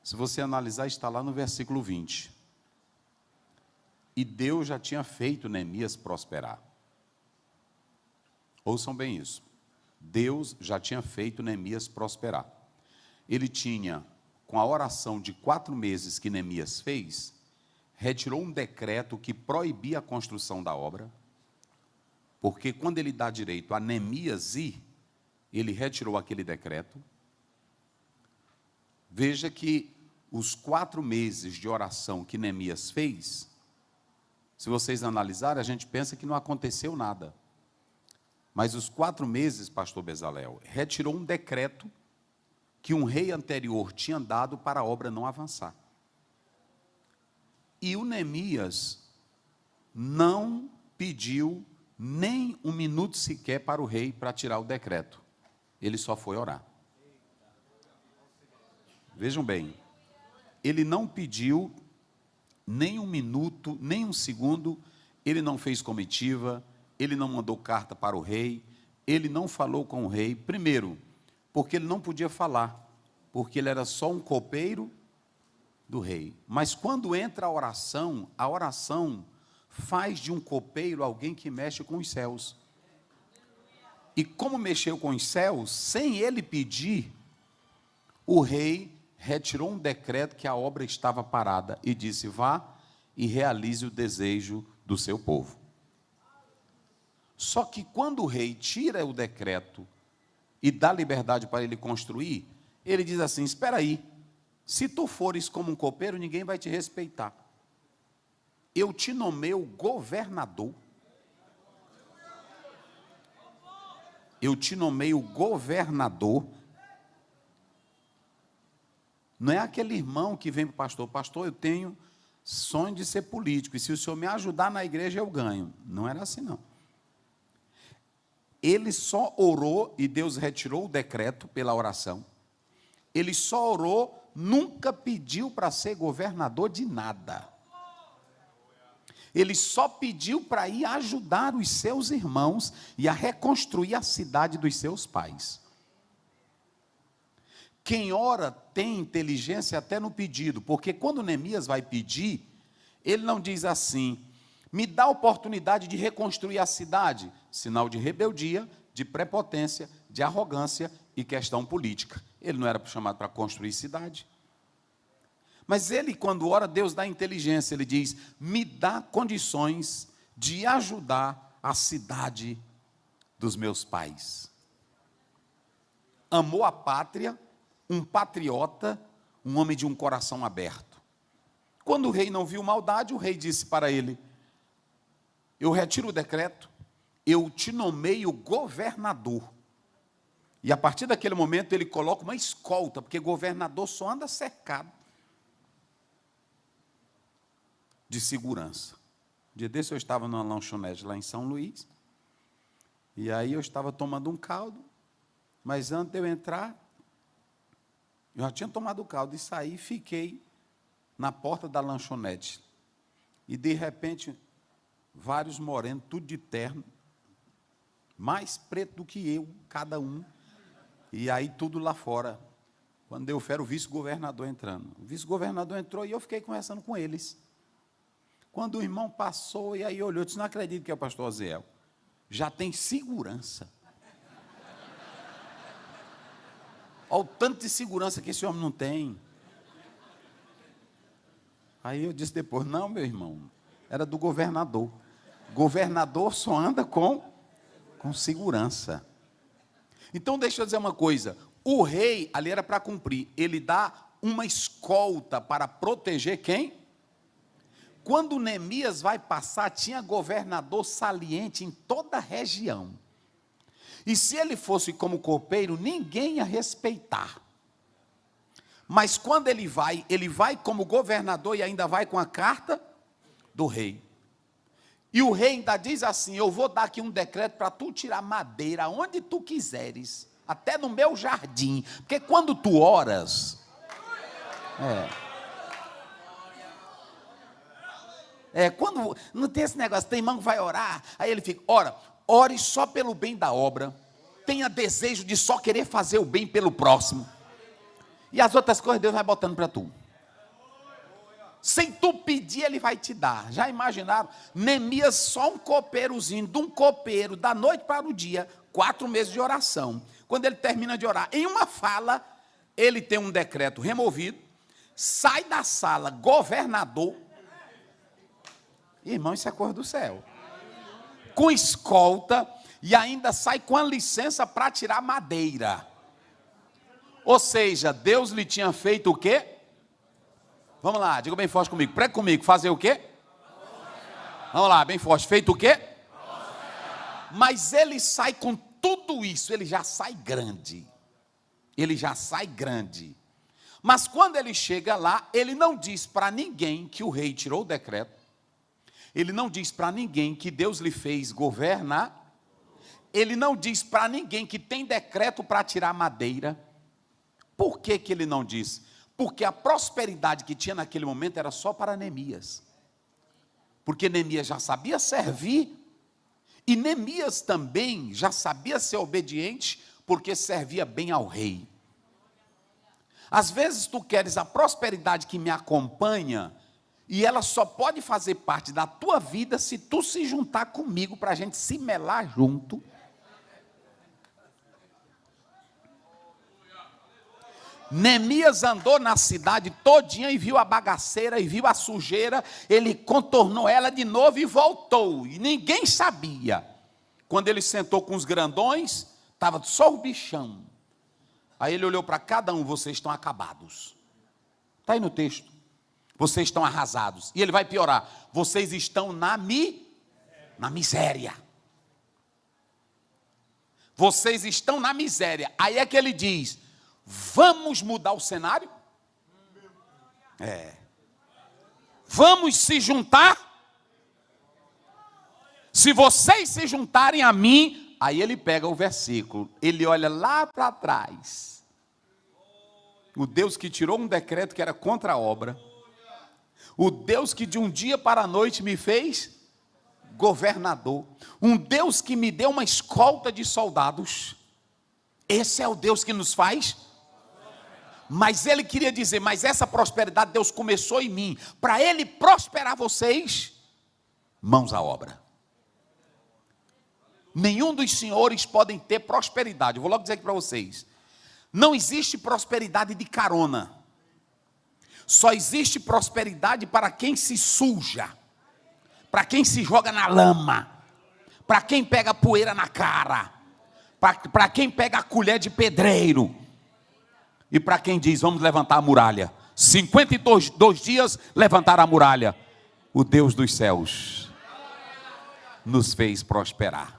Se você analisar, está lá no versículo 20. E Deus já tinha feito Neemias prosperar. Ouçam bem isso. Deus já tinha feito Neemias prosperar. Ele tinha, com a oração de 4 meses que Neemias fez, retirou um decreto que proibia a construção da obra, porque quando ele dá direito a Neemias ir, ele retirou aquele decreto. Veja que os 4 meses de oração que Neemias fez, se vocês analisarem, a gente pensa que não aconteceu nada. Mas os 4 meses, pastor Bezalel, retirou um decreto que um rei anterior tinha dado para a obra não avançar. E o Neemias não pediu nem 1 minuto sequer para o rei para tirar o decreto. Ele só foi orar. Vejam bem, ele não pediu nem 1 minuto, nem 1 segundo, ele não fez comitiva, ele não mandou carta para o rei, ele não falou com o rei, primeiro, porque ele não podia falar, porque ele era só um copeiro do rei. Mas quando entra a oração faz de um copeiro alguém que mexe com os céus. E como mexeu com os céus, sem ele pedir, o rei retirou um decreto que a obra estava parada e disse: vá e realize o desejo do seu povo. Só que quando o rei tira o decreto e dá liberdade para ele construir, ele diz assim: espera aí, se tu fores como um copeiro, ninguém vai te respeitar. Eu te nomeio governador. Eu te nomeio governador. Não é aquele irmão que vem para o pastor: pastor, eu tenho sonho de ser político, e se o senhor me ajudar na igreja, eu ganho. Não era assim, não. Ele só orou e Deus retirou o decreto pela oração. Ele só orou, nunca pediu para ser governador de nada. Ele só pediu para ir ajudar os seus irmãos e a reconstruir a cidade dos seus pais. Quem ora tem inteligência até no pedido, porque quando Neemias vai pedir, ele não diz assim: me dá a oportunidade de reconstruir a cidade. Sinal de rebeldia, de prepotência, de arrogância e questão política. Ele não era chamado para construir cidade. Mas ele, quando ora, Deus dá inteligência. Ele diz: me dá condições de ajudar a cidade dos meus pais. Amou a pátria, um patriota, um homem de um coração aberto. Quando o rei não viu maldade, o rei disse para ele: eu retiro o decreto, eu te nomeio governador. E a partir daquele momento ele coloca uma escolta, porque governador só anda cercado de segurança. Um dia desse eu estava numa lanchonete lá em São Luís, e aí eu estava tomando um caldo, mas antes de eu entrar, eu já tinha tomado o caldo e saí, fiquei na porta da lanchonete. E de repente, vários morenos, tudo de terno, mais preto do que eu, cada um. E aí tudo lá fora. Quando deu fé, o vice-governador entrando. O vice-governador entrou e eu fiquei conversando com eles. Quando o irmão passou e aí olhou, eu disse: não acredito que é o pastor Aziel. Já tem segurança. Olha o tanto de segurança que esse homem não tem. Aí eu disse depois: não, meu irmão, era do governador. Governador só anda com segurança. Então deixa eu dizer uma coisa: o rei ali era para cumprir, ele dá uma escolta para proteger quem? Quando Neemias vai passar, tinha governador saliente em toda a região. E se ele fosse como copeiro, ninguém ia respeitar. Mas quando ele vai como governador e ainda vai com a carta do rei. E o rei ainda diz assim: eu vou dar aqui um decreto para tu tirar madeira onde tu quiseres, até no meu jardim. Porque quando tu oras, quando não tem esse negócio, tem irmão que vai orar, aí ele fica: ore só pelo bem da obra, tenha desejo de só querer fazer o bem pelo próximo. E as outras coisas Deus vai botando para tu. Sem tu pedir, Ele vai te dar. Já imaginaram? Neemias, só um copeirozinho, de um copeiro, da noite para o dia, 4 meses de oração. Quando ele termina de orar, em uma fala, ele tem um decreto removido, sai da sala, governador. Irmão, isso é coisa do céu. Com escolta, e ainda sai com a licença para tirar madeira. Ou seja, Deus lhe tinha feito o quê? Vamos lá, diga bem forte comigo. Prega comigo, fazer o quê? Vamos lá, bem forte. Feito o quê? Mas ele sai com tudo isso, ele já sai grande. Ele já sai grande. Mas quando ele chega lá, ele não diz para ninguém que o rei tirou o decreto. Ele não diz para ninguém que Deus lhe fez governar. Ele não diz para ninguém que tem decreto para tirar madeira. Por que que ele não diz? Porque a prosperidade que tinha naquele momento era só para Neemias. Porque Neemias já sabia servir, e Neemias também já sabia ser obediente, porque servia bem ao rei. Às vezes tu queres a prosperidade que me acompanha, e ela só pode fazer parte da tua vida se tu se juntar comigo, para a gente se melar junto. Neemias andou na cidade todinha e viu a bagaceira e viu a sujeira, ele contornou ela de novo e voltou, e ninguém sabia. Quando ele sentou com os grandões, estava só o bichão. Aí ele olhou para cada um: vocês estão acabados. Está aí no texto. Vocês estão arrasados. E ele vai piorar: vocês estão na miséria. Vocês estão na miséria. Aí é que ele diz: vamos mudar o cenário? Vamos se juntar? Se vocês se juntarem a mim, aí ele pega o versículo, ele olha lá para trás. O Deus que tirou um decreto que era contra a obra, o Deus que de um dia para a noite me fez governador, um Deus que me deu uma escolta de soldados, esse é o Deus que nos faz. Mas ele queria dizer: mas essa prosperidade Deus começou em mim, para ele prosperar vocês, mãos à obra. Nenhum dos senhores podem ter prosperidade. Eu vou logo dizer aqui para vocês: não existe prosperidade de carona. Só existe prosperidade para quem se suja, para quem se joga na lama, para quem pega poeira na cara, para quem pega a colher de pedreiro, e para quem diz: vamos levantar a muralha. 52 dias levantar a muralha. O Deus dos céus nos fez prosperar.